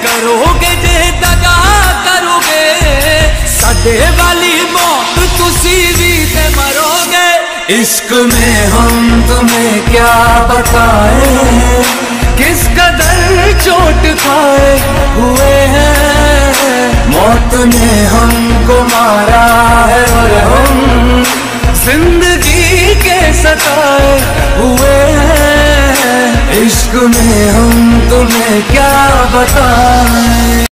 करोगे जे दगा करोगे साडे वाली मौत तुसी भी ते मरोगे। इश्क में हम तुम्हें क्या बताएं, किस कदर चोट खाए हुए हैं। मौत ने हमको मारा है और हम जिंदगी के सताए हुए हैं। इश्क में हम तुम्हें क्या बताएं।